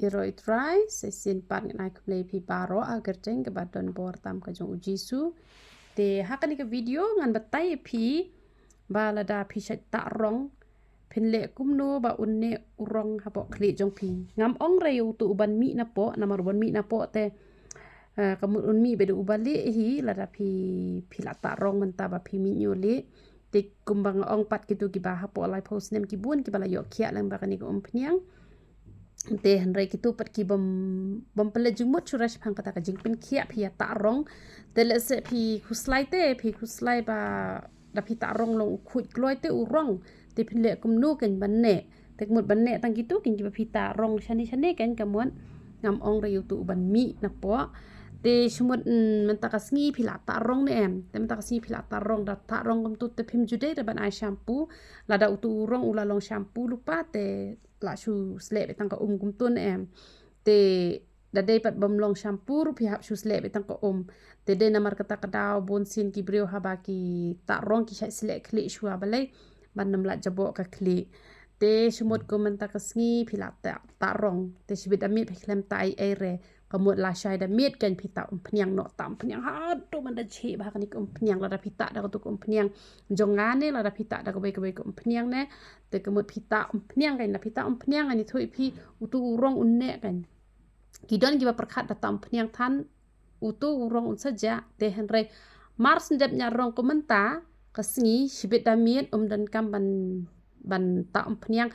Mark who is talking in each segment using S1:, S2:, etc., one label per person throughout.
S1: Iro itrai sesin pan ngai kumlei pi baro agar jeng ke badon bor tam ka jong ujisu te hakani ke video ngan batai pi balada pi shat ta rong pinle kumno ba unne urong hapo kli jong pi ngam ong reu tu uban mi na po namar uban mi na po te kamu un mi bedu ubali hi lada pi la ta rong menta ba pi mi nyole te kumbang ong pat kitu ki ba hapo lai post nem ki bun ki bala yo kia lang ba kani ko pniang te hanrai kitu pat ki bam pele jumut churash phang kata ka jingpin khia phia ta rong te le se phi khuslai ba da phi ta rong long khuid kloi te urong te phle kumnu ken banne te mut banne tang kitu kin ki phi ta rong shani ken kamuan ngam ong ra youtube ban mi na po te shumut menta ka sngi phila ta rong ne em te menta ka sngi phila ta rong da ta rong kum tu te phim jude da ban ai shampoo la da utu rong ula long shampoo lupa te la shu slep tang ka kum tun em te da dei pat bom long shampoo ru phi hap shu slep tang ka te de namar kata kadau bon sin ki brio haba ki ta rong ki slek kli shu abalai ban nam la jabo ka kli te shumut ko menta ka sngi phila ta rong te shibit ami phlem tai ere kamut la shai da miet kan phita phniang no tam phniang ha to man da chi ba kan ko phniang la da phita da ko phniang jonga ne la da phita da ko be ko phniang ne te kamut phita phniang kan la phita phniang ani thui phi utu urong unne kan kidon ki ba perkhat da tam phniang than utu urong un saja te henre mars ndep nya rong ko menta ka sngi shibit da miet dan kam ban tam phniang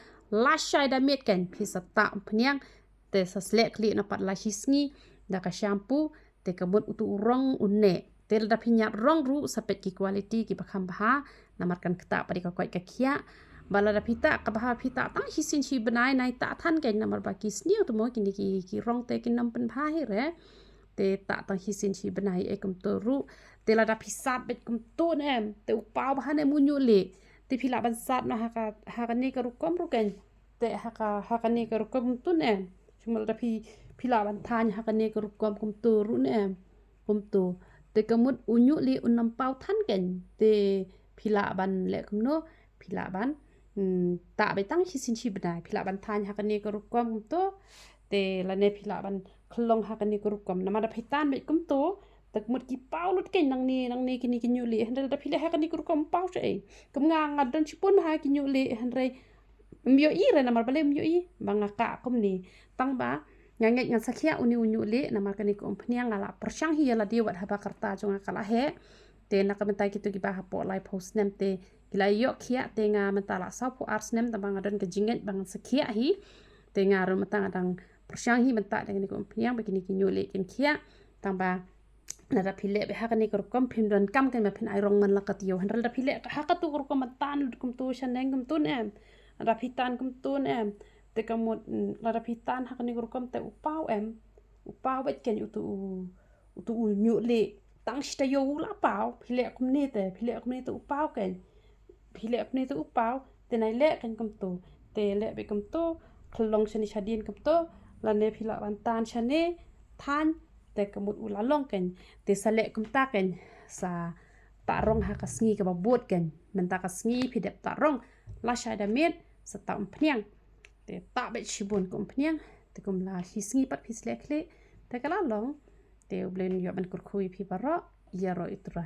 S1: la shai da miet kan phi sa tam phniang te sa slek li na pat la shisngi da ka shampoo te kabut utu rong unne te da phinya rong ru sapet ki quality ki bakham bha namarkan kta pari ka koi ka khia bala da phita ka bha phita tang hisin chi banai nai ta than kai namar ba ki sniu to mo ki rong te ki nam pen bha he re te ta tang hisin chi banai e kum to ru te la da phisat bet kum to em te upau bha ne munyu le te phila ban sat na ha ka ne ka ru kom ru ken te ha ka ne ka ru kom tun em chumal da phila ban than ha ka ne ka ru kom kum to ru ne em kum to te kamut unyu li unam pau than ken te phila ban le kum no phila ban ta be tang hisin chi banai phila ban than ha ka ne ka ru kom kum to te la ne phila ban khlong ha ka ne ka ru kom na ma da phitan be kum to tak mut ki pau lut ken nang ni kini ki nyu li handal da phila ha ka ne ka ru kom pau che kum nga don chipun ha ki nyu li handrai myo i re namar bale myo i banga ka kum ni tang ba nyanget ngan sakhia uni unyu le namar kani ko phniang ala persang hi ala diwat haba karta jonga kala he te nakamentai kitu ki ba ha po lai post nem te kila yo khia te nga mentala sa pu ars nem ta banga don ke jinget bang sakhia hi te nga ro matang adang persang hi menta dengan ko phniang ba kini ki nyu le ken khia tang ba na da phile be ha kani ko kom phim don kam ken ma phin ai rong man la ka tiyo handal da phile ha ka tu ko kom tan kum tu shaneng kum tun em da phitan kum tun em te kamut la da phitan ha kani ko kom te upau em upau bet ken utu nyu le tang sta yo la pau phile kum ni te upau ken phile kum ni te upau te nai le ken kum tu te le be kum tu khlong shani shadin kum tu la ne phila ban tan shane than te kamut ula long ken te sale kum ta ken sa ta rong ha ka sngi ka babot ken menta ka sngi phidep ta rong la sha da met sa ta phniang te ta be shibun kum phniang te kum la hisngi pat phislek le te kala long te ublen yo ban kur khui phi baro ya ro itra